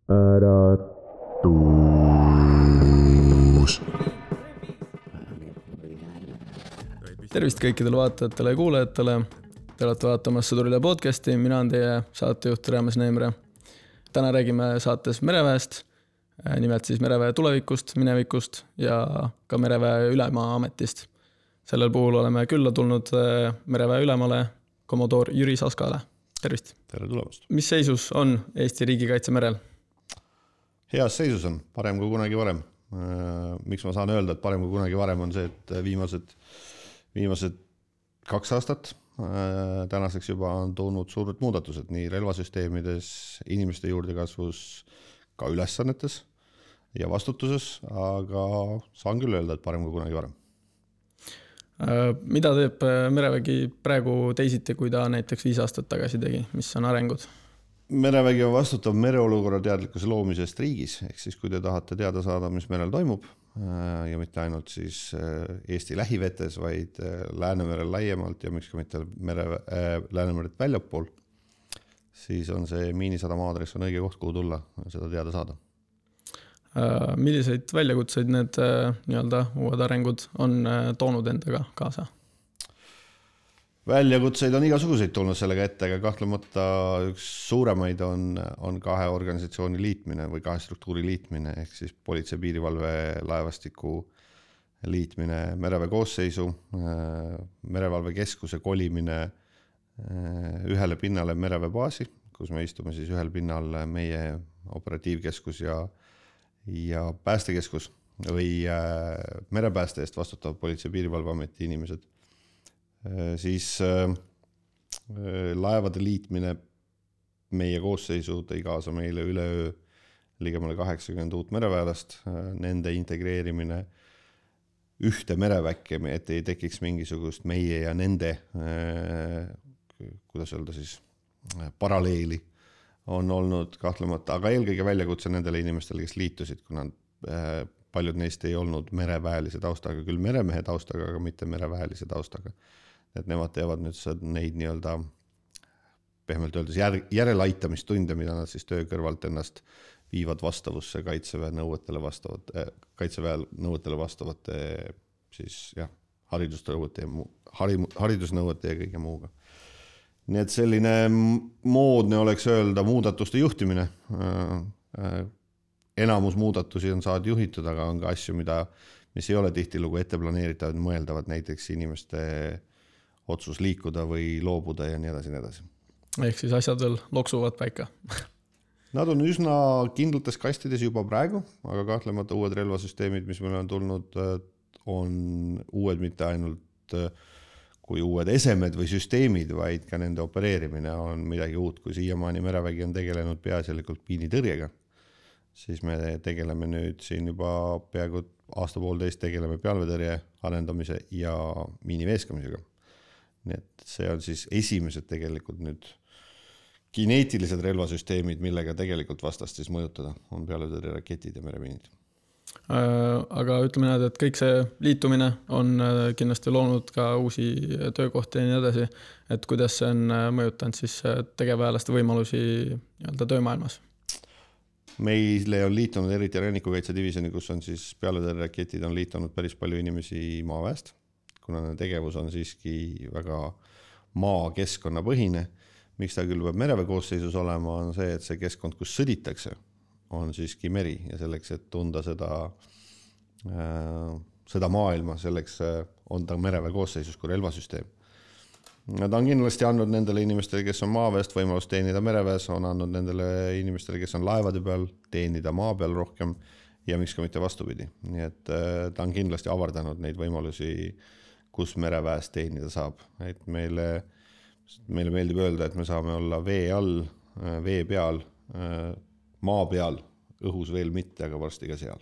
äratus. Tervist kõikidele vaatajatele ja kuulajatele. Te olete vaatamas Sõdurile podcasti, mina on teie saatejuht Raames Neemre. Täna räägime saates mereväest, nimelt siis mereväe tulevikust, minevikust ja ka mereväe ülema ametist. Sellel puhul oleme külla tulnud mereväe ülemale komodoor Jüri Saskale. Tervist! Tere tulemast! Mis seisus on Eesti riigikaitse merel? Heas seisus on, parem kui kunagi varem. Miks ma saan öelda, et parem kui kunagi varem on see, et viimased 2 aastat tänaseks juba on toonud suured muudatused nii relvasüsteemides, inimeste juurdekasvus, ka ülesannetes ja vastutuses, aga saan küll öelda, et parem kui kunagi varem. Mida teeb merevägi praegu teisiti, kui ta näiteks 5 aastat tagasi tegi? Mis on arengud? Merevägi on vastutav mereolukorra teadlikkuse loomisest riigis, ehk siis kui te tahate teada saada, mis merel toimub ja mitte ainult siis Eesti lähivetes, vaid Läänemerel laiemalt ja miks ka mitte Läänemeret väljapool, siis on see Miinisadama aadress on õige koht, kuhu tulla seda teada saada. Milliseid väljakutseid need uued arengud on toonud endaga kaasa? Väljakutseid on igasuguseid tulnud sellega ette, aga kahtlemata üks suuremaid on 2 organisatsiooni liitmine või 2 struktuuri liitmine, ehk siis politsei piirivalve laevastiku liitmine mereväe koosseisu, merevalvekeskuse kolimine ühele pinnale mereväebaasi, kus me istume siis ühel pinnal meie operatiivkeskus ja päästekeskus või merepääste eest vastutav politsei piirivalveameti inimesed. Siis laevade liitmine meie koosseisu tõi kaasa meile üleöö ligemale 80 uut mereväelast, nende integreerimine ühte mereväkke, et ei tekiks mingisugust meie ja nende, kuidas öelda siis, paralleeli on olnud kahtlemata, aga eelkõige väljakutse nendele inimestele, kes liitusid, kuna paljud neist ei olnud mereväelise taustaga, küll meremehe taustaga, aga mitte mereväelise taustaga. Et nemad teevad nüüd neid nii-öelda pehmelt öeldes järelaitamist-tunde, mida nad siis töö kõrvalt ennast viivad vastavusse kaitseväe nõuetele vastavate siis jah, haridusnõuete ja kõige muuga. Nii et selline moodne oleks öelda muudatuste juhtimine. Enamus muudatusi on saad juhitud, aga on ka asju, mis ei ole tihtilugu ette planeeritavad, mõeldavad näiteks inimeste otsus liikuda või loobuda ja nii edasi, nii edasi. Ehk siis asjad veel loksuvad paika. Nad on üsna kindlates kastides juba praegu, aga kahtlemata uued relvasüsteemid, mis meil on tulnud, on uued mitte ainult kui uued esemed või süsteemid, vaid ka nende opereerimine on midagi uut. Kui siiamaani merevägi on tegelenud peaasjalikult miinitõrjega, siis me tegeleme nüüd siin juba peaaegu aasta-poolteist tegeleme pealvetõrje arendamise ja miiniveeskamisega. Nii et see on siis esimesed tegelikult nüüd kineetilised relvasüsteemid, millega tegelikult vastast siis mõjutada, on pealvetõrje raketid ja meremiinid. Aga ütleme näed, et kõik see liitumine on kindlasti loonud ka uusi töökohti ja nii edasi, et kuidas see on mõjutanud siis tegevväelaste võimalusi töömaailmas? Meile on liitunud eriti rannikukaitsedivisjoni, kus on siis pealvetõrje raketid on liitunud päris palju inimesi maaväest, kuna tegevus on siiski väga maakeskkonnapõhine. Miks ta küll peab mereväe koosseisus olema, on see, et see keskkond, kus sõditakse, on siiski meri ja selleks, et tunda seda maailma, selleks on ta mereväe koosseisus kui relvasüsteem. Ta on kindlasti andnud nendele inimestele, kes on maaväest võimalust teenida mereväes, on andnud nendele inimestele, kes on laevade peal, teenida maa peal rohkem ja miks ka mitte vastupidi. Nii et ta on kindlasti avardanud neid võimalusi, kus mereväest teenida saab. Et meile meeldib öelda, et me saame olla vee all, vee peal, maa peal, õhus veel mitte, aga varsti ka seal.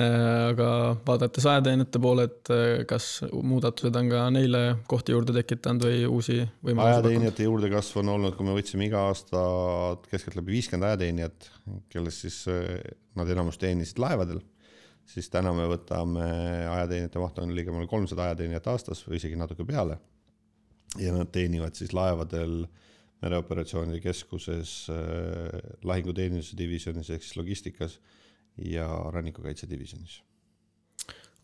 Aga vaadates ajateenijate poole, et kas muudatused on ka neile kohti juurde tekitanud või uusi võimalusi? Ajateenijate juurde kasv on olnud, kui me võtsime iga aasta keskeltläbi 50 ajateenijat, kelles siis nad enamus teenisid laevadel, siis täna me võtame ajateenijate maht on ligemale 300 ajateenijat aastas või isegi natuke peale ja nad teenivad siis laevadel mereoperatsioonide keskuses lahinguteeninduse divisionis ehk siis logistikas ja rannikukaitse divisionis.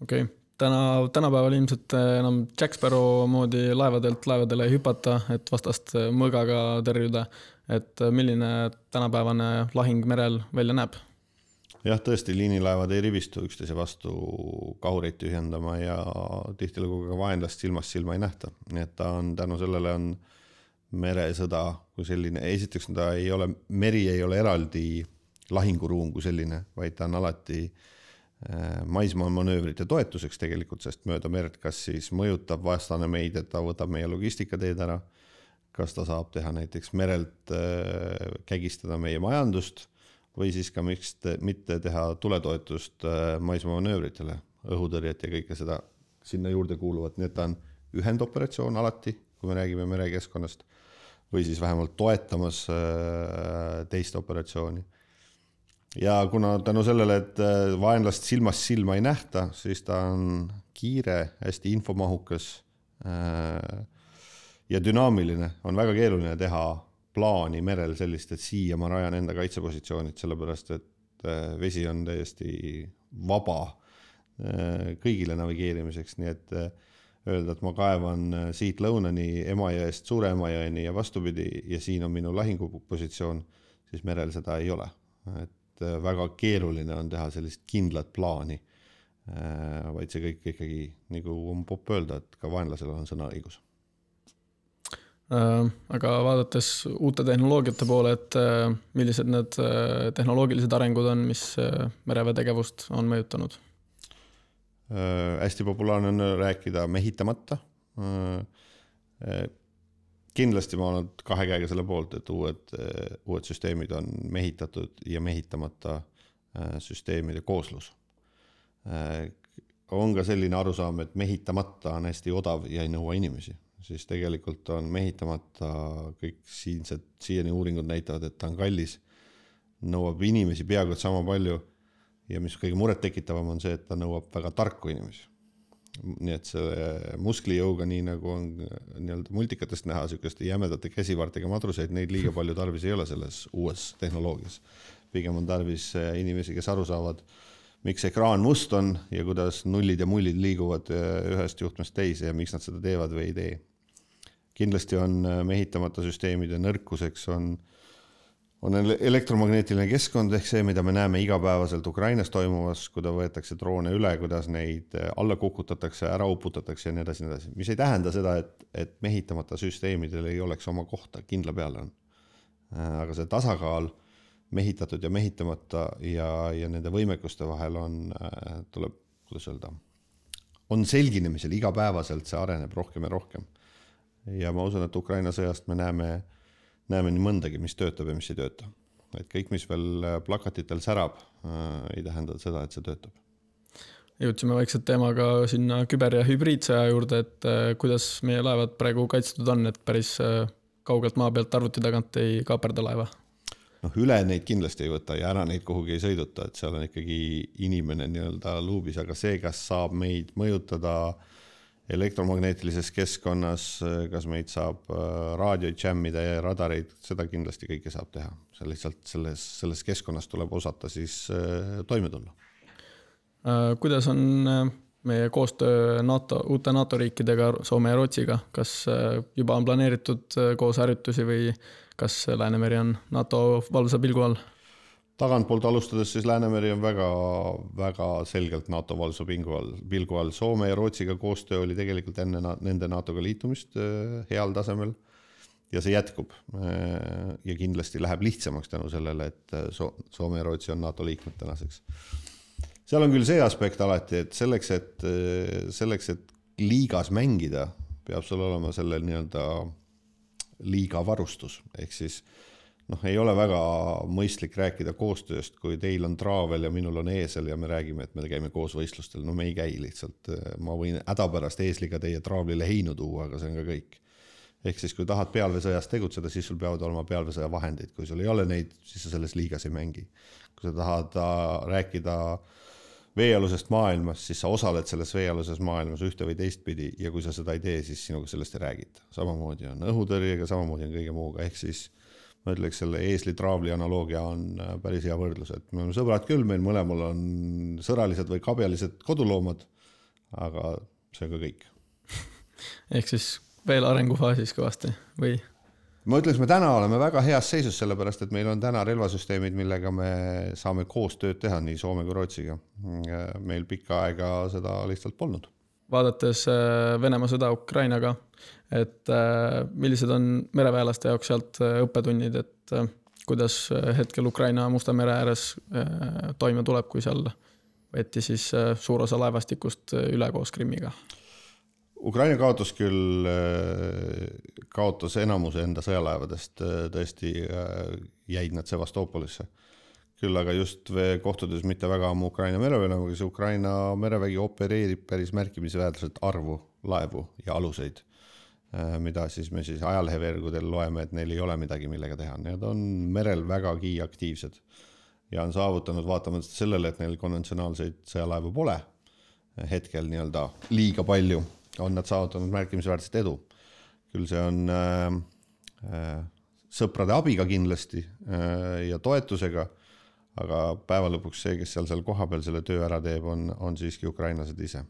Okei. Tänapäeval ilmselt enam Jack Sparrow moodi laevadele ei hüpata, et vastast mõõgaga tõrjuda. Et milline tänapäevane lahing merel välja näeb? Jah, tõesti, liinilaevad ei rivistu üksteise vastu kahureid tühjendama ja tihtilugu ka vaenlast silmast silma ei nähta. Nii et ta on, tänu sellele on meresõda kui selline, esiteks meri ei ole eraldi lahinguruum kui selline, vaid ta on alati maismaa manöövrite toetuseks tegelikult, sest mööda merd kas siis mõjutab vastane meid, et ta võtab meie logistikateed ära, kas ta saab teha näiteks merelt kägistada meie majandust või siis ka mitte teha tuletoetust maismaa manöövritele, õhutõrjet ja kõike seda sinna juurde kuuluvat. Nii et ta on ühendoperatsioon alati, kui me räägime merekeskkonnast, või siis vähemalt toetamas teist operatsiooni. Ja kuna tänu sellele, et vaenlast silmast silma ei nähta, siis ta on kiire, hästi infomahukas ja dünaamiline. On väga keeruline teha plaani merel sellist, et siia ma rajan enda kaitsepositsioonid, sellepärast et vesi on täiesti vaba kõigile navigeerimiseks, nii et öelda, et ma kaevan siit lõunani Emajõest Suure Emajõeni ja vastupidi ja siin on minu lahingupositsioon, siis merel seda ei ole. Et väga keeruline on teha sellist kindlat plaani, vaid see kõik ikkagi, nagu on popp öelda, et ka vaenlasel on sõnaõigus. Aga vaadates uute tehnoloogiate poole, et millised need tehnoloogilised arengud on, mis mereväe tegevust on mõjutanud? Hästi populaarne on rääkida mehitamata. Kindlasti ma olen kahe käega selle poolt, et uued süsteemid on mehitatud ja mehitamata süsteemide kooslus. On ka selline arusaam, et mehitamata on hästi odav ja ei nõua inimesi. Siis tegelikult on mehitamata kõik siiani uuringud näitavad, et ta on kallis, nõuab inimesi peaaegu sama palju ja mis kõige muret tekitavam on see, et ta nõuab väga tarku inimesi. Nii et see musklijõuga, nii nagu on multikatest näha, sükeste jämedate käsivartega madruseid, neid liiga palju tarvis ei ole selles uues tehnoloogias. Pigem on tarvis inimesi, kes aru saavad, miks ekraan must on ja kuidas nullid ja mullid liiguvad ühest juhtmest teise ja miks nad seda teevad või ei tee. Kindlasti on mehitamata süsteemide nõrkuseks on elektromagneetiline keskkond ehk see, mida me näeme igapäevaselt Ukrainas toimuvas, kui võetakse droone üle, kuidas neid alla kukutatakse, ära uputatakse ja nii edasi, nii edasi. Mis ei tähenda seda, et mehitamata süsteemidel ei oleks oma kohta, kindla peale on. Aga see tasakaal mehitatud ja mehitamata ja nende võimekuste vahel tuleb, kuidas öelda, on selginemisel igapäevaselt, see areneb rohkem ja rohkem. Ja ma usun, et Ukraina sõjast me näeme nii mõndagi, mis töötab ja mis ei tööta. Et kõik, mis veel plakatitel särab, ei tähenda seda, et see töötab. Jõudsime vaikselt teemaga sinna küber- ja hübriidsõja juurde, et kuidas meie laevad praegu kaitstud on, et päris kaugelt maa pealt arvuti tagant ei kaaperda laeva? Üle neid kindlasti ei võta ja ära neid kuhugi ei sõiduta, et seal on ikkagi inimene nii-öelda luubis, aga see, kas saab meid mõjutada elektromagneetilises keskkonnas, kas meid saab raadioid jämmida ja radareid, seda kindlasti kõike saab teha. See lihtsalt selles keskkonnas tuleb osata siis toime tulla. Kuidas on meie koostöö uute NATO riikidega, Soome ja Rootsiga? Kas juba on planeeritud koos harjutusi või kas Läänemeri on NATO valvsa pilgu all? Tagantpoolt alustades siis Läänemeri on väga, väga selgelt NATO valvsa pilgu all. Soome ja Rootsiga koostöö oli tegelikult enne nende NATO-ga liitumist heal tasemel ja see jätkub. Ja kindlasti läheb lihtsamaks tänu sellele, et Soome ja Rootsi on NATO liikmed tänaseks. Seal on küll see aspekt alati, et selleks, et liigas mängida, peab sul olema selle nii-öelda liiga varustus. Ehk siis ei ole väga mõistlik rääkida koostööst, kui teil on traavel ja minul on eesel ja me räägime, et me käime koos võistlustel. Me ei käi lihtsalt. Ma võin hädapärast eesliga teie traavlile heinu tuua, aga see on ka kõik. Ehk siis, kui tahad pealveesõjas tegutseda, siis sul peavad olema pealveesõja vahendeid. Kui sul ei ole neid, siis sa selles liigas ei mängi. Kui sa tahad rääkida veealusest maailmas, siis sa osaled selles veealuses maailmas ühte või teistpidi ja kui sa seda ei tee, siis sinuga sellest ei räägita. Samamoodi on õhutõrjega, samamoodi on kõige muuga, ehk siis ma ütleks, selle eesli-traavli analoogia on päris hea võrdlus, et me oleme sõbrad küll, meil mõlemal on sõralised või kabjalised koduloomad, aga see on ka kõik. Ehk siis veel arengufaasis kõvasti või? Ma ütleks, me täna oleme väga heas seisus, sellepärast, et meil on täna relvasüsteemid, millega me saame koos tööd teha nii Soome kui Rootsiga. Meil pikka aega seda lihtsalt polnud. Vaadates Venemaa sõda Ukrainaga, et millised on mereväelaste jaoks sealt õppetunnid, et kuidas hetkel Ukraina Musta mere ääres toime tuleb, kui seal võeti siis suur osa laevastikust üle koos Krimmiga? Ukraina kaotas küll, kaotas enamuse enda sõjalaevadest, tõesti jäid nad Sevastopolisse. Küll aga just kohtudes mitte väga ammu Ukraina mereväega, kes Ukraina merevägi opereerib päris märkimisväärselt arvu laevu ja aluseid, mida siis me siis ajalehevergudel loeme, et neil ei ole midagi, millega teha. Need on merel vägagi aktiivsed ja on saavutanud vaatamata sellele, et neil konventsionaalseid sõjalaevu pole hetkel nii-öelda liiga palju, on nad saavutanud märkimisväärset edu. Küll see on sõprade abiga kindlasti ja toetusega, aga päeva lõpuks see, kes seal kohapeal selle töö ära teeb, on siiski ukrainlased ise.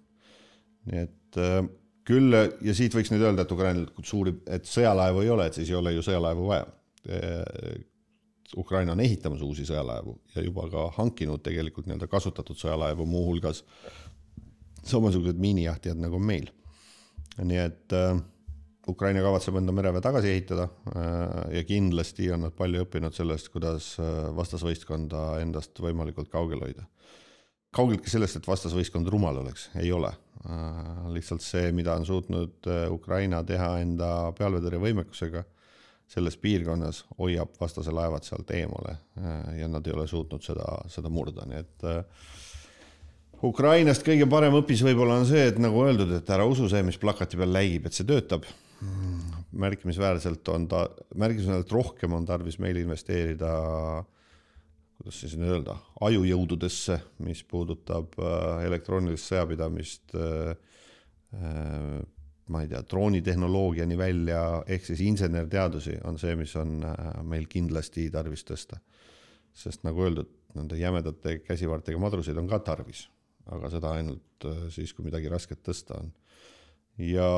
Nii et küll, ja siit võiks nüüd öelda, et Ukrainal et sõjalaevu ei ole, et siis ei ole ju sõjalaevu vaja. Ukraina on ehitamas uusi sõjalaevu ja juba ka hankinud tegelikult nii-öelda kasutatud sõjalaevu muu hulgas samasugused miinijahtijad nagu meil. Nii et Ukraina kavatseb enda mereväe tagasi ehitada ja kindlasti on nad palju õppinud sellest, kuidas vastasvõistkonda endast võimalikult kaugel hoida. Kaugeltki sellest, et vastasvõistkond rumal oleks, ei ole. Lihtsalt see, mida on suutnud Ukraina teha enda pealvedõrje võimekusega selles piirkonnas, hoiab vastase laevad sealt eemale ja nad ei ole suutnud seda murda. Nii et Ukrainast kõige parem õpis võib-olla on see, et nagu öeldud, et ära usu see, mis plakati peal läigib, et see töötab. Märkimisväärselt rohkem on tarvis meil investeerida, kuidas siis öelda, ajujõududesse, mis puudutab elektroonilist sõjapidamist, ma ei tea, droonitehnoloogiani välja, ehk siis insenerteadusi on see, mis on meil kindlasti tarvis tõsta. Sest nagu öeldud, nende jämedate käsivartega madruseid on ka tarvis, aga seda ainult siis, kui midagi rasket tõsta on. Ja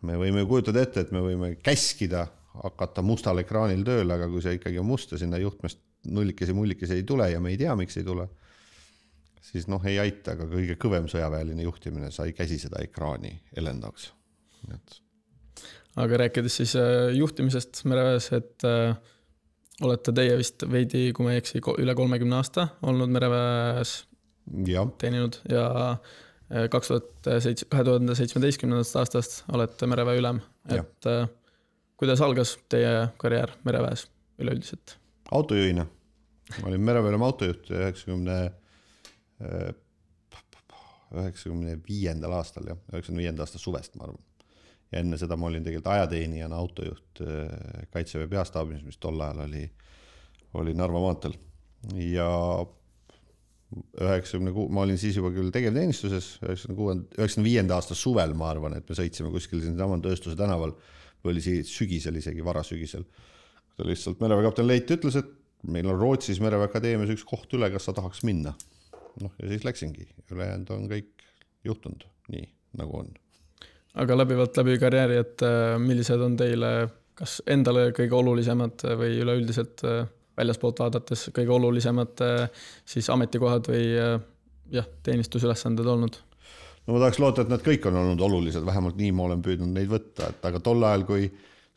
me võime kujutada ette, et me võime käskida hakata mustal ekraanil tööl, aga kui see ikkagi on must ja sinna juhtmest nullikesi ei tule ja me ei tea, miks ei tule, siis ei aita, aga kõige kõvem sõjaväeline juhtimine sai käsi seda ekraani elendaks. Aga rääkides siis juhtimisest mereväes, et olete teie vist veidi, kui ma ei eksi, üle 30 aasta olnud mereväes teeninud ja 2017. aastast olete mereväe ülem. Et kuidas algas teie karjäär mereväes üleüldiselt? Autojuhina. Ma olin mereväe ülem autojuht 95. aastal, 95. aasta suvest, ma arvan. Ja enne seda ma olin tegelikult ajateenijana autojuht Kaitseväe peastaabis, mis tol ajal oli Narva maanteel. Ja 96, ma olin siis juba küll tegevteenistuses, 95. aasta suvel, ma arvan, et me sõitsime kuskil siin saman tööstuse tänaval, või oli sügisel, isegi varasügisel. Ta lihtsalt mereväekapten Leit ütles, et meil on Rootsis mereväe akadeemias üks koht üle, kas sa tahaks minna. Ja siis läksingi. Ülejäänud on kõik juhtunud nii, nagu on. Aga läbi karjääri, et millised on teile kas endale kõige olulisemad või üleüldiselt väljaspoolt vaadates kõige olulisemad siis ametikohad või teenistusülesanded olnud? No ma tahaks loota, et nad kõik on olnud olulised, vähemalt nii ma olen püüdnud neid võtta, aga tol ajal, kui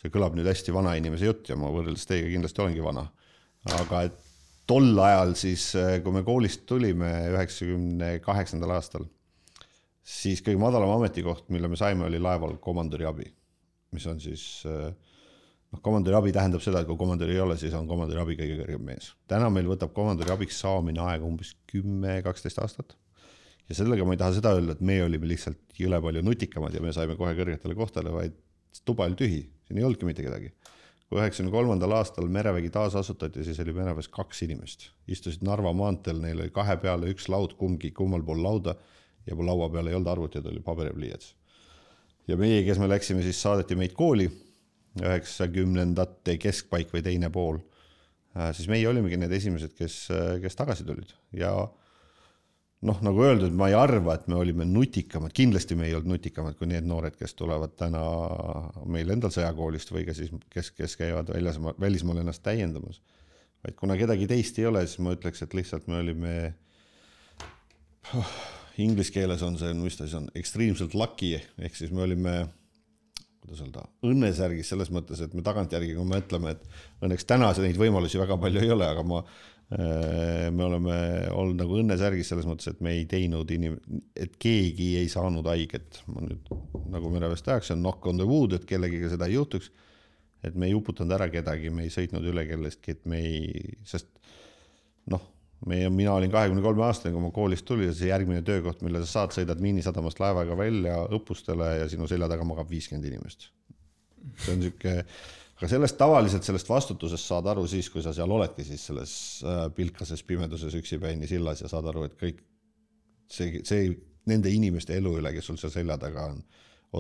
see kõlab nüüd hästi vana inimese jutt ja ma võrreldes teiega kindlasti olengi vana, aga et tol ajal siis, kui me koolist tulime 98. aastal, siis kõige madalam ametikoht, mille me saime, oli laeval komandöri abi, mis on siis, komandöri abi tähendab seda, et kui komandöri ei ole, siis on komandöri abi kõige kõrgem mees. Täna meil võtab komandöri abiks saamine aega umbes 10-12 aastat. Ja sellega ma ei taha seda öelda, et me olime lihtsalt jõle palju nutikamad ja me saime kohe kõrgetele kohtale, vaid tuba oli tühi, siin ei olnudki mitte kedagi. kui 93. aastal merevägi taasasutati, siis oli mereväes 2 inimest. Istusid Narva maanteel, neil oli 2 peale 1 laud, kummal pool lauda ja laua peal ei olnud arvutit, oli paber ja pliiats. Ja meie, kes me läksime, siis saadeti meid kooli 90ndate keskpaik või teine pool. Siis meie olimegi need esimesed, kes tagasi tulid. Ja nagu öeldud, ma ei arva, et me olime nutikamad. Kindlasti me ei olnud nutikamad kui need noored, kes tulevad täna meil endal sõjakoolist või ka siis, kes käivad välismaal ennast täiendamas. Vaid kuna kedagi teist ei ole, siis ma ütleks, et lihtsalt me olime inglis keeles on see, mis ta siis on, ekstreemselt lucky, ehk siis me olime õnnesärgis selles mõttes, et me tagantjärgi, kui me ütleme, et õnneks täna neid võimalusi väga palju ei ole, aga me oleme olnud nagu õnnesärgis selles mõttes, et me ei teinud et keegi ei saanud haiget. Ma nüüd, nagu mereväes tehakse, on knock on the wood, et kellegiga seda ei juhtuks, et me ei uputanud ära kedagi, me ei sõitnud üle kellestki, et me ei, sest mina olin 23 aastane, kui ma koolist tuli ja see järgmine töökoht, mille sa saad, sõidad Miinisadamast laevaga välja õppustele ja sinu selja taga magab 50 inimest. See on siuke, aga tavaliselt sellest vastutusest saad aru siis, kui sa seal oledki siis selles pilkases pimeduses üksipäini sillas ja saad aru, et kõik see nende inimeste elu üle, kes sul seal selja taga on,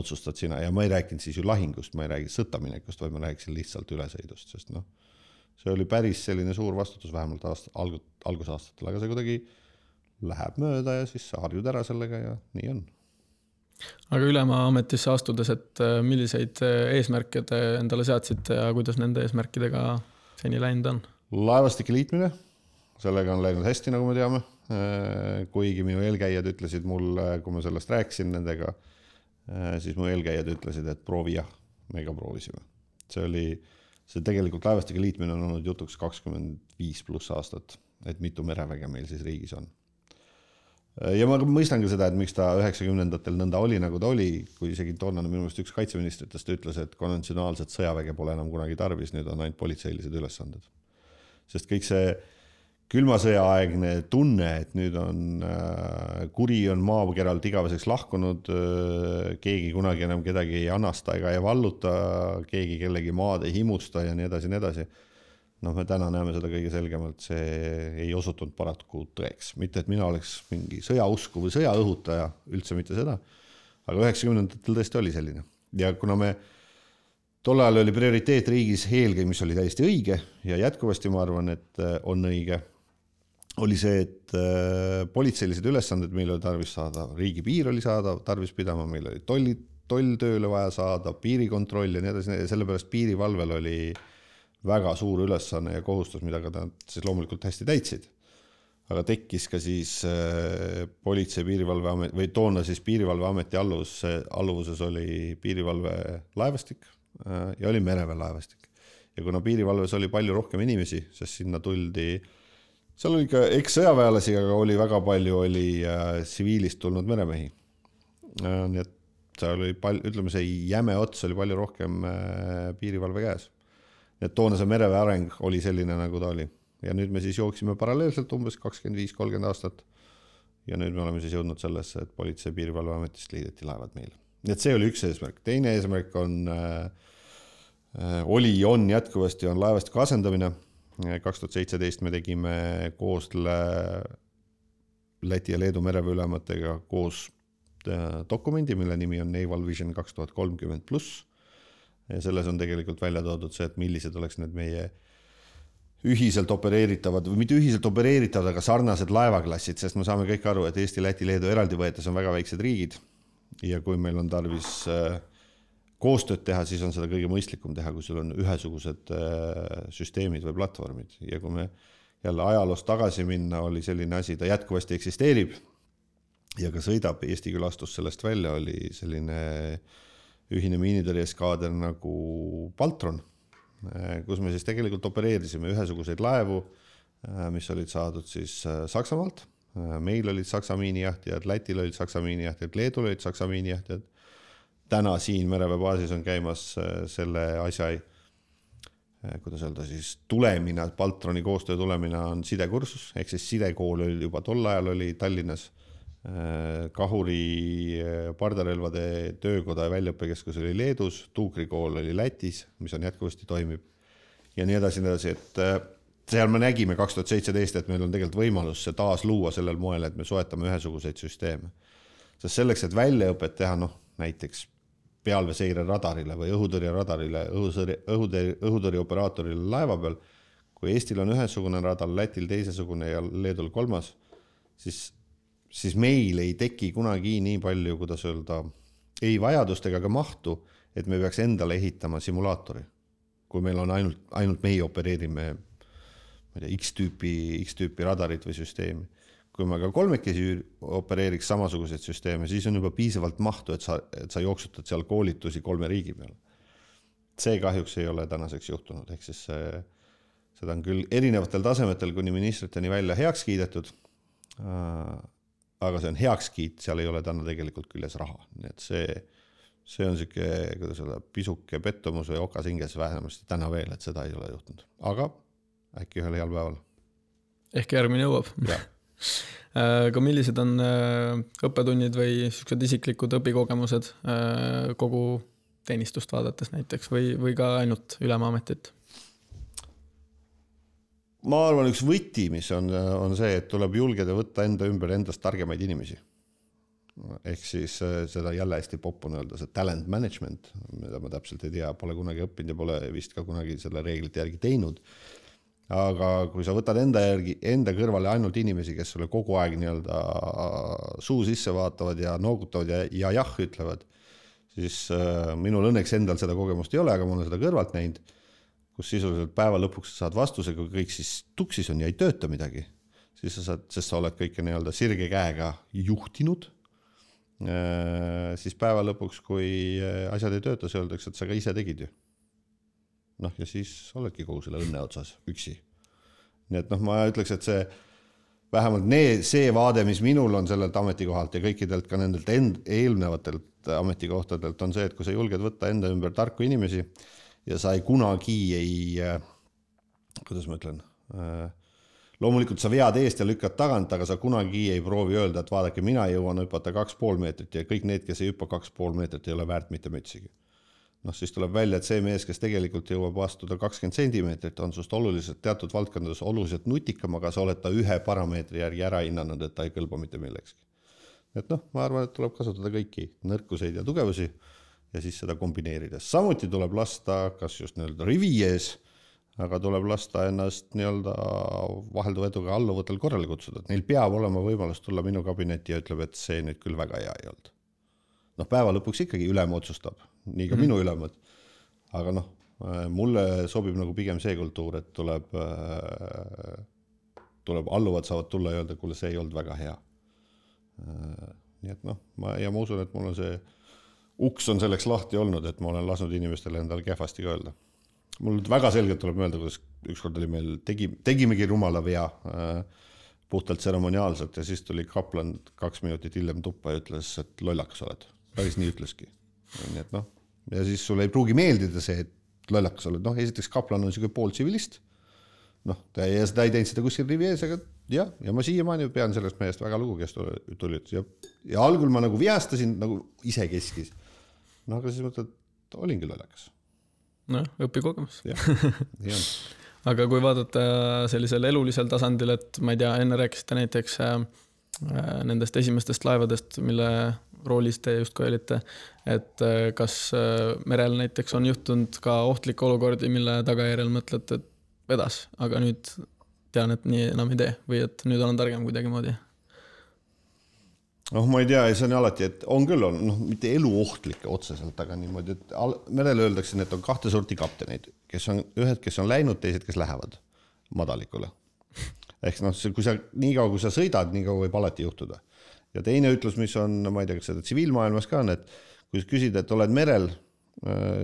otsustad sina. Ja ma ei rääkinud siis ju lahingust, ma ei räägi sõttaminekust, vaid ma rääkisin lihtsalt ülesõidust, sest see oli päris selline suur vastutus vähemalt algusaastatel, aga see kuidagi läheb mööda ja siis sa harjud ära sellega ja nii on. Aga ülema ametisse astudes, et milliseid eesmärke te endale seadsite ja kuidas nende eesmärkidega seni läinud on? Laevastike liitmine, sellega on läinud hästi, nagu me teame. Kuigi minu eelkäijad ütlesid mulle, kui ma sellest rääkisin nendega, siis mu eelkäijad ütlesid, et proovi jah, me ka proovisime. See tegelikult laevastike liitmine on olnud jutuks 25+ aastat, et mitu mereväge meil siis riigis on. Ja ma mõistan ka seda, et miks ta 90ndatel nõnda oli, nagu ta oli, kui isegi toonane minu meelest üks kaitseministritest ütles, et konventsionaalset sõjaväge pole enam kunagi tarvis, nüüd on ainult politseilised ülesanded. Sest kõik see külmasõjaaegne tunne, et nüüd on kuri on maakeralt igaveseks lahkunud, keegi kunagi enam kedagi ei annasta ega ei valluta, keegi kellegi maad ei himusta ja nii edasi. Me täna näeme seda kõige selgemalt, see ei osutunud paraku tõeks. Mitte, et mina oleks mingi sõjausku või sõjaõhutaja, üldse mitte seda, aga 90ndatel tõesti oli selline. Ja kuna tol ajal oli prioriteet riigis eelkõige, mis oli täiesti õige ja jätkuvasti ma arvan, et on õige, oli see, et politseilised ülesanded meil oli tarvis saada, riigipiir oli saada, tarvis pidama, meil oli toll tööle vaja saada, piirikontroll ja nii edasi, sellepärast piirivalvel oli väga suur ülesanne ja kohustus, mida ka nad siis loomulikult hästi täitsid. Aga tekkis ka siis politsei piirivalveamet või toona siis piirivalveameti alluvuses oli piirivalve laevastik ja oli mereväe laevastik. Ja kuna piirivalves oli palju rohkem inimesi, sest sinna tuldi, seal oli ka eks-sõjaväelasi, aga oli väga palju tsiviilist tulnud meremehi. Nii et seal oli ütleme, see jäme ots oli palju rohkem piirivalve käes. Et toona see mereväe areng oli selline, nagu ta oli. Ja nüüd me siis jooksime paralleelselt umbes 25-30 aastat. Ja nüüd me oleme siis jõudnud sellesse, et politsei piirivalveametist liideti laevad meil. Nii et see oli üks eesmärk. Teine eesmärk on jätkuvasti on laevastiku asendamine. 2017 me tegime koos Läti ja Leedu mereväeülematega koos dokumendi, mille nimi on Naval Vision 2030+. Ja selles on tegelikult välja toodud see, et millised oleks need meie ühiselt opereeritavad, või mitte ühiselt opereeritavad, aga sarnased laevaklassid, sest me saame kõik aru, et Eesti, Läti, Leedu eraldi võetes on väga väiksed riigid ja kui meil on tarvis koostööd teha, siis on seda kõige mõistlikum teha, kui sul on ühesugused süsteemid või platvormid. Ja kui me jälle ajaloost tagasi minna, oli selline asi, ta jätkuvasti eksisteerib ja ka sõidab, Eesti külastus sellest välja, oli selline ühine miinitõrjeskaader nagu Baltron, kus me siis tegelikult opereerisime ühesuguseid laevu, mis olid saadud siis Saksamaalt. Meil olid Saksa miinijahtijad, Lätil olid Saksa miinijahtijad, Leedul olid Saksa miinijahtijad. Täna siin mereväebaasis on käimas selle asja, kuidas öelda siis, tulemina, Baltroni koostöö tulemina on sidekursus, ehk siis sidekool oli juba tol ajal oli Tallinnas. Kahuri pardarelvade töökoda ja väljaõppekeskus oli Leedus, Tuukrikool oli Lätis, mis on jätkuvasti toimib. ja nii edasi, et seal me nägime 2017, et meil on tegelikult võimalus see taas luua sellel moel, et me soetame ühesuguseid süsteeme. Sest selleks, et väljaõpet teha, näiteks pealveseire radarile või õhutõrje radarile, õhutõrje operaatorile laeva peal, kui Eestil on ühesugune radar, Lätil teisesugune ja Leedul kolmas, siis meil ei teki kunagi nii palju, kuidas öelda, ei vajadust ega ka mahtu, et me peaks endale ehitama simulaatori. Kui meil on ainult meie opereerime X-tüüpi radarit või süsteemi. Kui me ka kolmekesi opereeriks samasuguseid süsteeme, siis on juba piisavalt mahtu, et sa jooksutad seal koolitusi 3 riigi peal. See kahjuks ei ole tänaseks juhtunud, ehk siis seda on küll erinevatel tasemetel kuni ministriteni välja heaks kiidetud, aga see on heakskiit, seal ei ole täna tegelikult küljes raha. Nii et see on selline pisuke pettumus või okas hinges vähemasti täna veel, et seda ei ole juhtunud. Aga äkki ühel heal päeval. Ehk järgmine jõuab. Aga millised on õppetunnid või isiklikud õpikogemused kogu teenistust vaadates näiteks või ka ainult Ülemaametit? Ma arvan, üks võti, mis on see, et tuleb julgeda võtta enda ümber endast targemaid inimesi. Ehk siis seda jälle hästi popp on öelda, see talent management, mida ma täpselt ei tea, pole kunagi õppinud ja pole vist ka kunagi selle reeglite järgi teinud. Aga kui sa võtad enda kõrvale ainult inimesi, kes sulle kogu aeg suu sisse vaatavad ja noogutavad ja jah ütlevad, siis minul õnneks endal seda kogemust ei ole, aga ma olen seda kõrvalt näinud, kus sisuliselt päeva lõpuks saad vastuse, kui kõik siis tuksis on ja ei tööta midagi, sest sa oled kõike sirge käega juhtinud, siis päeva lõpuks, kui asjad ei tööta, see öeldakse, et sa ka ise tegid ju. Ja siis oledki kogu selle õnne otsas üksi. Nii et ma ütleks, et see vähemalt see vaade, mis minul on sellelt ametikohalt ja kõikidelt ka nendelt eelnevatelt ametikohtadelt on see, et kui sa julged võtta enda ümber tarku inimesi ja sa ei kunagi kuidas ma ütlen, loomulikult sa vead eest ja lükkad tagant, aga sa kunagi ei proovi öelda, et vaadake, mina jõuan hüpata 2,5 meetrit ja kõik need, kes ei hüppa 2,5 meetrit, ei ole väärt mitte mütsigi. Siis tuleb välja, et see mees, kes tegelikult jõuab astuda 20 sentimeetrit, on sust oluliselt teatud valdkondades oluliselt nutikam, aga sa oled ta ühe parameetri järgi ära hinnanud, et ta ei kõlba mitte millekski. Et ma arvan, et tuleb kasutada kõiki nõrkuseid ja tugevusi ja siis seda kombineerida. Samuti tuleb lasta, kas just rivi ees, aga tuleb lasta ennast vahelduva eduga alluvatel korrale kutsuda. Neil peab olema võimalus tulla minu kabinetti ja ütleb, et see nüüd küll väga hea ei olnud. Päeva lõpuks ikkagi ülem otsustab, nii ka minu ülemad. Aga mulle sobib pigem see kultuur, et tuleb alluvad saavad tulla ja öelda, kuule, see ei olnud väga hea. Nii et ma usun, et mul on see uks on selleks lahti olnud, et ma olen lasknud inimestele endale kehvasti ka öelda. Mul väga selgelt tuleb mõelda, kuidas ükskord oli meil, tegimegi rumala vea puhtalt tseremoniaalselt ja siis tuli kaplan 2 minutit hiljem tuppa ja ütles, et lollakas oled. Päris nii ütleski. Nii et ja siis sulle ei pruugi meeldida see, et lollakas oled. Esiteks kaplan on selline pool tsivilist. Ja ta ei teinud seda kuskil rivi ees, aga ja ma siiamaani pean sellest mehest väga lugu, kes tulid. Ja algul ma vihestasin, ise keskis. Aga siis mõtled, et olingi lollakas. Õpikogemus. Jah. Aga kui vaadata sellisel elulisel tasandil, et ma ei tea, enne rääkisite näiteks nendest esimestest laevadest, mille roolis te justkui olite, et kas merel näiteks on juhtunud ka ohtlik olukordi, mille tagajärjel mõtled, et vedas, aga nüüd tean, et nii enam ei tee või et nüüd olen targem kuidagi moodi? Ma ei tea, see on alati, et on küll on, mitte eluohtlikke otseselt, aga niimoodi, et merel öeldakse, et on 2 sorti kapteneid, ühed, kes on läinud, teised, kes lähevad madalikule. Ehk niikaua, kui sa sõidad, niikaua võib alati juhtuda. Ja teine ütlus, mis on, ma ei tea, kas seda tsiviilmaailmas ka on, et kui sa küsid, et oled merel,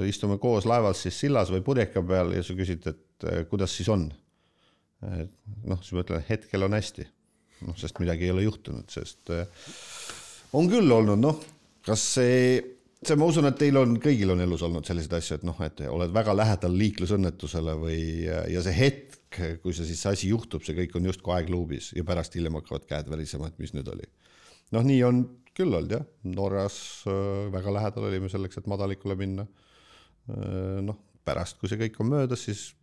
istume koos laevas siis sillas või purjeka peal ja sa küsid, et kuidas siis on. Siis ma ütlen, hetkel on hästi. Sest midagi ei ole juhtunud, sest on küll olnud, kas see, ma usun, et teil on, kõigil on elus olnud sellised asju, et oled väga lähedal liiklusõnnetusele ja see hetk, kui see asi juhtub, see kõik on just kui aegluubis ja pärast hiljem hakkavad käed värisema, et mis nüüd oli. Nii on küll olnud, jah. Norras väga lähedal olime selleks, et madalikule minna. Pärast, kui see kõik on möödas, siis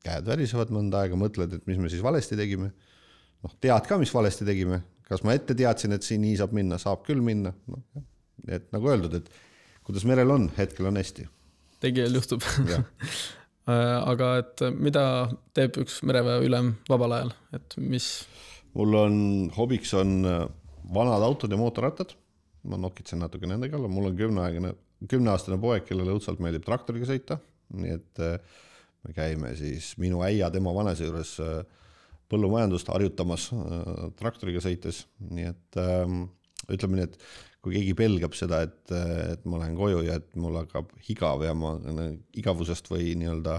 käed värisevad mõnda aega, mõtled, et mis me siis valesti tegime. Tead ka, mis valesti tegime. Kas ma ette teadsin, et siin nii saab minna, saab küll minna. Et nagu öeldud, et kuidas merel on, hetkel on hästi. Tegijal juhtub. Aga et mida teeb üks mereväe ülem vabal ajal? Et mis... Mul on hobiks on vanad autod ja mootorrattad. Ma nokitsen natuke nende kalla. Mul on 10-aastane poeg, kellele õudsalt meeldib traktoriga sõita. Nii et me käime siis minu äia tema vanese juures põllumajandust harjutamas traktoriga sõites. Nii et ütleme nii, et kui keegi pelgab seda, et ma lähen koju ja et mul hakkab higav ja ma igavusest või nii-öelda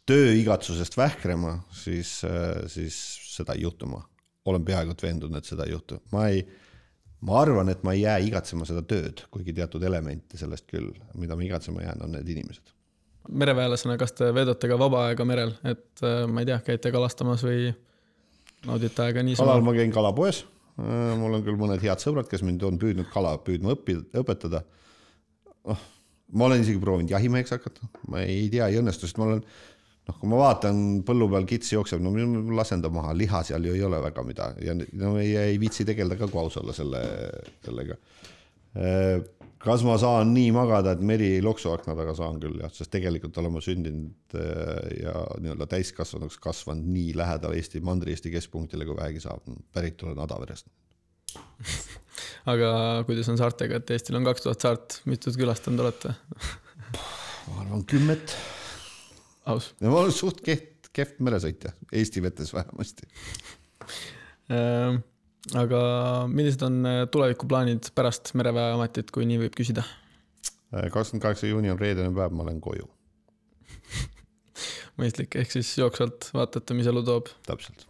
tööigatsusest vähkrema, siis seda ei juhtu ma. Olen peaaegu veendunud, et seda ei juhtu. Ma arvan, et ma ei jää igatsema seda tööd, kuigi teatud elemente sellest küll, mida ma igatsema jään, on need inimesed. Mereväelasena, kas te veedate ka vaba aega merel, et ma ei tea, käite kalastamas või naudite aega niisama? Kalal ma käin kalapoes, mul on küll mõned head sõbrad, kes mind on püüdnud kala püüdma õpetada. Ma olen isegi proovinud jahimeheks hakata, ma ei tea, ei õnnestu, sest ma olen, kui ma vaatan põllu peal kits jookseb, ma lasen ta maha, liha seal ju ei ole väga mida ja ei viitsi tegelda ka, kui aus olla sellega. Kas ma saan nii magada, et meri loksuakna taga saan küll, sest tegelikult olen ma sündinud ja nii-öelda täiskasvanuks kasvanud nii lähedal Mandri-Eesti keskpunktile, kui vähegi saab. Pärit olen Adaverest. Aga kuidas on saartega, et Eestil on 2000 saart, mitud külastanud olete? Ma arvan 10. Aus. Ja ma olen suht kehv meresõitja, Eesti vetes vähemasti. Aga millised on tulevikuplaanid pärast mereväe ametit, kui nii võib küsida? 28. juuni on reedene päev, ma olen koju. Mõistlik, ehk siis jooksvalt vaatate, mis elu toob. Täpselt.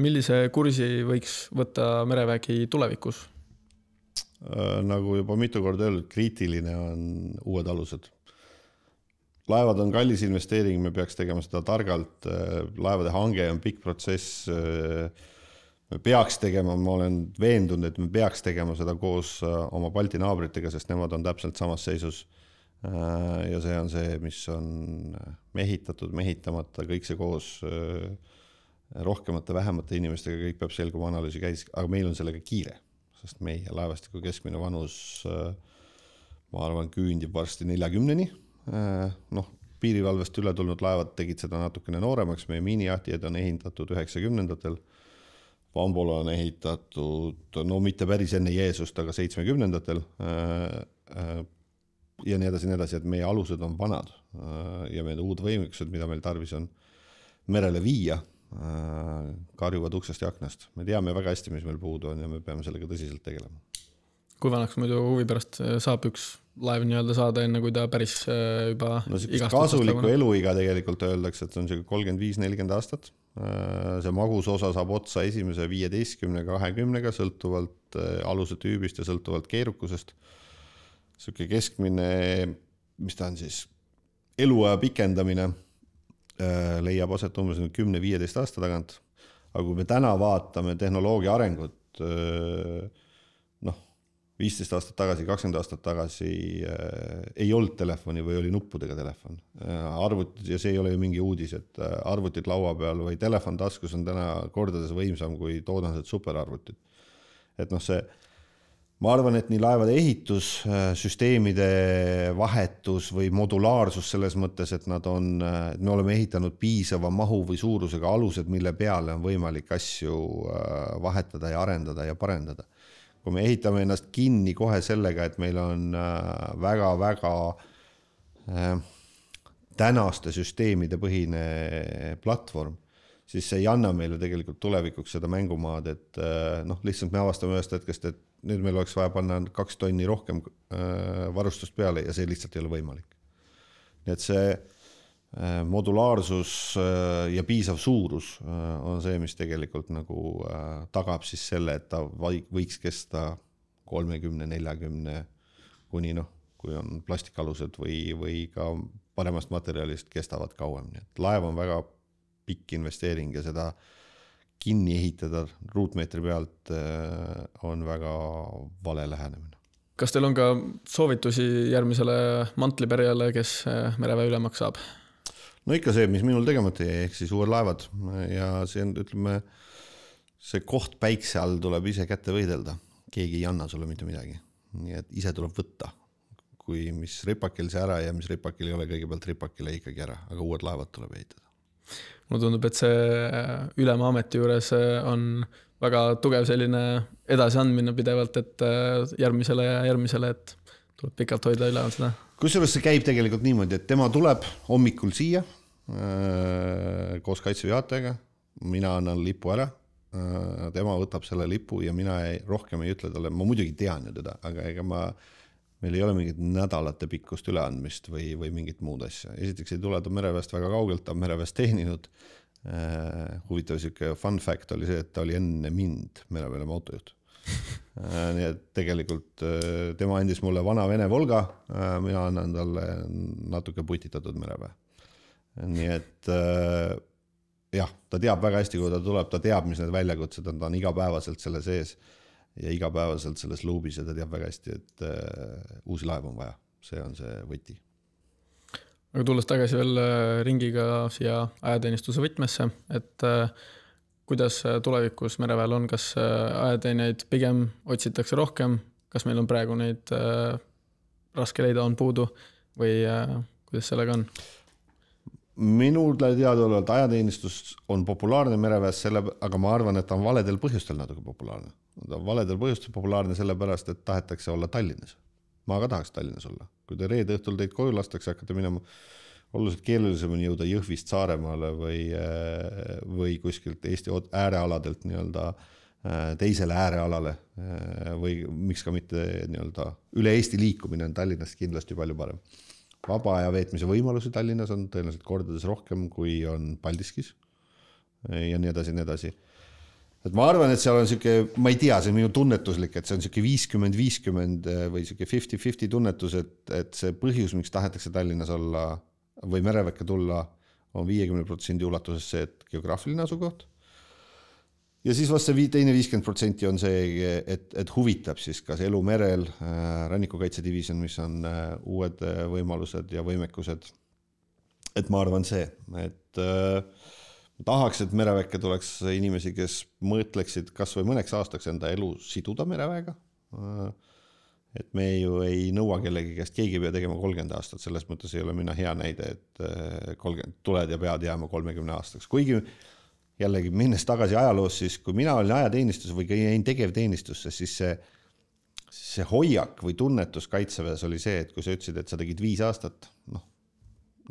Millise kursi võiks võtta merevägi tulevikus? Nagu juba mitu korda öeldud, kriitiline on uued alused. Laevad on kallis investeering, me peaks tegema seda targalt. Laevade hange on pikk protsess. Me peaks tegema, ma olen veendunud, et me peaks tegema seda koos oma Balti naabritega, sest nemad on täpselt samas seisus. Ja see on see, mis on mehitatud, mehitamata, kõik see koos rohkemate, vähemate inimestega, kõik peab selguma analüüsi käis, aga meil on sellega kiire, sest meie laevastiku keskmine vanus, ma arvan, küündib varsti 40-ni. Piirivalvest üle tulnud laevad tegid seda natukene nooremaks, meie miinijahtijad on ehindatud 90-ndatel, Vambol on ehitatud, mitte päris enne Jeesust, aga 70-ndatel ja nii edasi, et meie alused on vanad ja meie uud võimekused, mida meil tarvis on merele viia, karjuvad uksest ja aknast. Me teame väga hästi, mis meil puudu on ja me peame sellega tõsiselt tegelema. Kui vanaks muidu huvi pärast saab üks laev nii-öelda saada enne, kui ta päris juba kasuliku eluiga tegelikult öeldakse, et see on 35-40 aastat. See magus osa saab otsa esimese 15-20-ga sõltuvalt aluse tüübist ja sõltuvalt keerukusest. Selline keskmine, mis ta on siis, eluaja pikendamine leiab aset umbes 10-15 aasta tagant. Aga kui me täna vaatame tehnoloogia arengut, 15 aastat tagasi, 20 aastat tagasi ei olnud telefoni või oli nuppudega telefon. Arvutid, ja see ei ole ju mingi uudis, et arvutid laua peal või telefon taskus on täna kordades võimsam kui toodased superarvutid. Et see, ma arvan, et nii laevade ehitus, süsteemide vahetus või modulaarsus selles mõttes, et me oleme ehitanud piisava mahu või suurusega alused, mille peale on võimalik asju vahetada ja arendada ja parendada. Kui me ehitame ennast kinni kohe sellega, et meil on väga-väga tänaste süsteemide põhine platvorm, siis see ei anna meile tegelikult tulevikuks seda mängumaad, et lihtsalt me avastame ühest hetkest, et nüüd meil oleks vaja panna 2 tonni rohkem varustust peale ja see lihtsalt ei ole võimalik. Nii et see modulaarsus ja piisav suurus on see, mis tegelikult nagu tagab siis selle, et ta võiks kesta 30-40 kuni kui on plastikalused või ka paremast materjalist kestavad kauem. Nii et laev on väga pikk investeering ja seda kinni ehitada ruutmeetri pealt on väga vale lähenemine. Kas teil on ka soovitusi järgmisele mantliperjale, kes mereväe ülemaks saab? no ikka see, mis minul tegemata jäi, ehk siis uued laevad ja see on, ütleme, see koht päikse all tuleb ise kätte võidelda. Keegi ei anna sulle mitte midagi. Nii et ise tuleb võtta. Kui mis ripakil see ära ja mis ripakil ei ole, kõigepealt ripakil ei ikkagi ära, aga uued laevad tuleb ehitada. Mulle tundub, et see ülema ameti juures on väga tugev selline edasiandmine pidevalt, et järgmisele ja järgmisele, et tuleb pikalt hoida üleval seda. Kusjuures see käib tegelikult niimoodi, et tema tuleb hommikul siia koos Kaitseväe juhatajaga, mina annan lipu ära, tema võtab selle lipu ja mina rohkem ei ütle talle, ma muidugi tean ju teda, aga ega meil ei ole mingit nädalate pikkust üleandmist või mingit muud asja. Esiteks ei tule ta mereväest väga kaugelt, ta on mereväest teeninud. Huvitav siuke fun fact oli see, et ta oli enne mind mereväele autojuht. Nii et tegelikult tema andis mulle vana Vene Volga, mina annan talle natuke putitatud mereväe. Nii et jah, ta teab väga hästi, kui ta tuleb, ta teab, mis need väljakutsed on, ta on igapäevaselt selle sees ja igapäevaselt selles luubis ja ta teab väga hästi, et uusi laevu on vaja. See on see võti. Aga tulles tagasi veel ringiga siia ajateenistuse võtmesse, et kuidas tulevikus mereväel on, kas ajateenijaid pigem otsitakse rohkem, kas meil on praegu neid raske leida on puudu või kuidas sellega on? Minul teadaolevalt ajateenistus on populaarne mereväes, aga ma arvan, et ta on valedel põhjustel natuke populaarne. Ta on valedel põhjustel populaarne sellepärast, et tahetakse olla Tallinnas. Ma ka tahaks Tallinnas olla. Kui te reede õhtul teid koju lastakse, hakkate minema oluliselt keerulisemini jõuda Jõhvist Saaremaale või kuskilt Eesti äärealadelt nii-öelda teisele äärealale või miks ka mitte nii-öelda üle Eesti liikumine on Tallinnast kindlasti palju parem. Vaba aja veetmise võimalusi Tallinnas on tõenäoliselt kordades rohkem, kui on Paldiskis ja nii edasi, nii edasi. Et ma arvan, et seal on siuke, ma ei tea, see on minu tunnetuslik, et see on siuke 50-50 või siuke 50-50 tunnetus, et see põhjus, miks tahetakse Tallinnas olla või mereväkke tulla, on 50% ulatuses see, et geograafiline asukoht. Ja siis vast see teine 50% on see, et huvitab siis kas elu merel, rannikukaitsedivision, mis on uued võimalused ja võimekused. Et ma arvan see, et tahaks, et mereväkke tuleks inimesi, kes mõtleksid kas või mõneks aastaks enda elu siduda mereväega. Et me ju ei nõua kellegi käest, keegi pea tegema 30 aastat, selles mõttes ei ole minna hea näide, et 30 tuled ja pead jääma 30 aastaks. Kuigi jällegi minnes tagasi ajaloos, siis kui mina olin ajateenistus või jäin tegevteenistusse, siis see hoiak või tunnetus Kaitseväes oli see, et kui sa ütlesid, et sa tegid 5 aastat,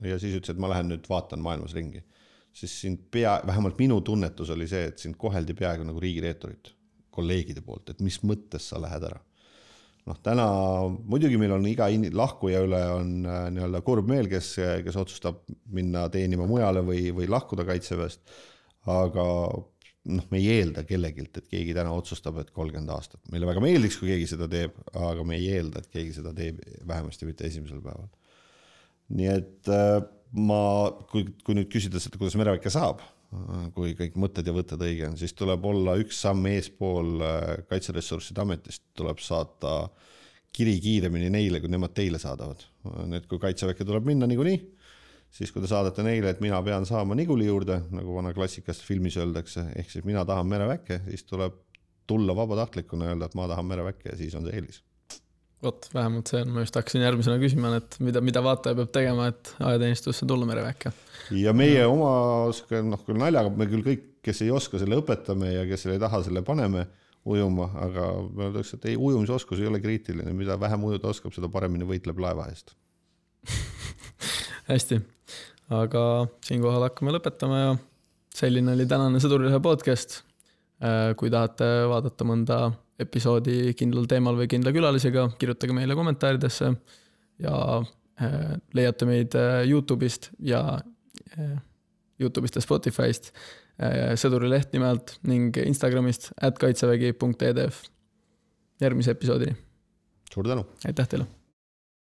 ja siis ütlesid, et ma lähen nüüd vaatan maailmas ringi, siis vähemalt minu tunnetus oli see, et sind koheldi peaaegu nagu riigireeturit kolleegide poolt, et mis mõttes sa lähed ära. Täna muidugi meil on iga lahkuja üle on nii-öelda kurb meel, kes otsustab minna teenima mujale või lahkuda Kaitseväest, aga me ei eelda kellegilt, et keegi täna otsustab, et 30 aastat. Meile väga meeldiks, kui keegi seda teeb, aga me ei eelda, et keegi seda teeb vähemasti mitte esimesel päeval. Nii et kui nüüd küsida seda, kuidas mereväkke saab, kui kõik mõtted ja võtted õige on, siis tuleb olla üks samm eespool Kaitseressursside ametist, tuleb saata kiri kiiremini neile, kui nemad teile saadavad. Need, kui Kaitseväkke tuleb minna niikuinii, siis kui te saadate neile, et mina pean saama Niguli juurde, nagu vana klassikast filmis öeldakse, ehk siis mina tahan mereväkke, siis tuleb tulla vabatahtlikuna öelda, et ma tahan mereväkke ja siis on see eelis. Vot, vähemalt see on, ma just hakkasin järgmisena küsima, et mida vaataja peab tegema, et ajateenistusse tulla mereväkke. Ja meie oma küll naljaga, me küll kõik, kes ei oska selle õpetame ja kes ei taha selle paneme ujuma, aga me öeldaks, et ei, ujumisoskus ei ole kriitiline, mida vähem ujuda oskab, seda paremini võitleb laeva eest. Hästi, aga siinkohal hakkame lõpetama ja selline oli tänane Sõdurilehe podcast. Kui tahate vaadata mõnda episoodi kindlal teemal või kindla külalisega, kirjutage meile kommentaaridesse ja leiate meid YouTube'ist ja YouTube'ist ja Spotify'st Sõdurileht nimelt ning Instagramist @kaitsevägi.edf. Järgmise episoodini. Suur tänu. Aitäh teile.